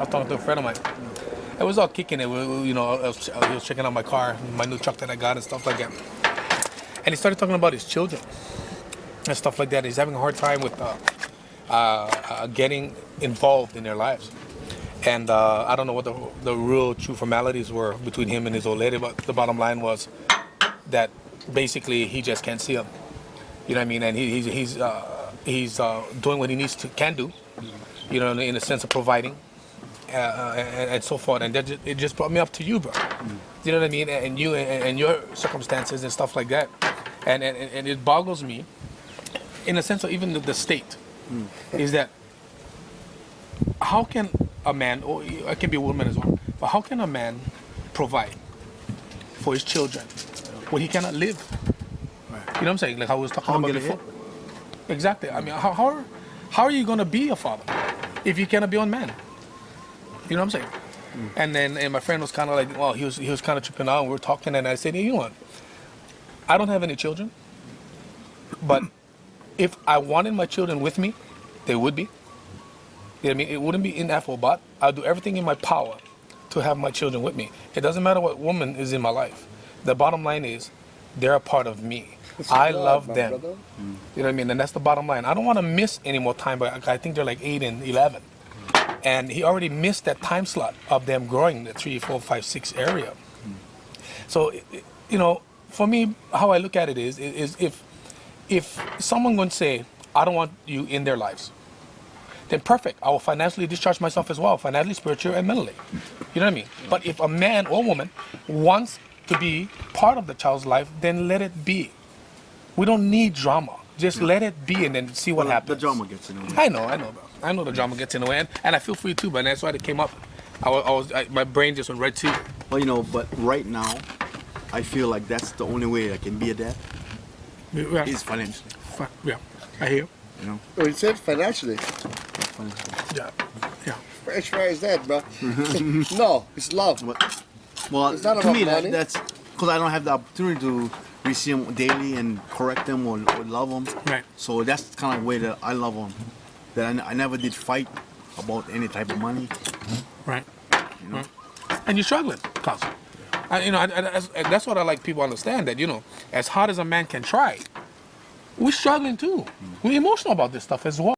was talking to a friend of mine. It was all kicking it. You know, he was checking out my car, my new truck that I got and stuff like that. And he started talking about his children and stuff like that. He's having a hard time with getting involved in their lives. And I don't know what the real true formalities were between him and his old lady, but the bottom line was that basically he just can't see them. You know what I mean? And he's doing what he can do, you know, in the sense of providing and so forth. And it just brought me up to you, bro. You know what I mean? And you and your circumstances and stuff like that. And it boggles me, in a sense of even the state, is that how can a man, or it can be a woman as well, but how can a man provide for his children when he cannot live? Right. You know what I'm saying? Like how I was talking about before. Exactly. I mean, how are you going to be a father if you cannot be one man? You know what I'm saying? And then my friend was kind of like, well, he was kind of tripping out. And we were talking, and I said, hey, you know what? I don't have any children, but if I wanted my children with me, they would be. You know what I mean? It wouldn't be ineffable, but I'll do everything in my power to have my children with me. It doesn't matter what woman is in my life. The bottom line is they're a part of me. I love them. You know what I mean? And that's the bottom line. I don't want to miss any more time, but I think they're like 8 and 11. And he already missed that time slot of them growing the 3, 4, 5, 6 area. So, you know, for me, how I look at it is if someone would say, I don't want you in their lives, then perfect. I will financially discharge myself as well, financially, spiritually, and mentally. You know what I mean? But if a man or woman wants to be part of the child's life, then let it be. We don't need drama. Just let it be and then see what happens. The drama gets in the way. I know, bro. I know the drama gets in the way, and I feel for you too, but that's why it came up. My brain just went right to you. Well, you know, but right now, I feel like that's the only way I can be a dad. Yeah. Is financially. Yeah, I hear you. You know. Oh, he said financially. Yeah. As far as that, bro. No, it's love. Well, It's not to about me, money. that's because I don't have the opportunity to receive them daily and correct them or love them. Right. So that's kind of the way that I love them. That I never did fight about any type of money. Right. You know? Right. And you're struggling, cause that's what I like people understand, that, you know, as hard as a man can try, we're struggling too. We're emotional about this stuff as well.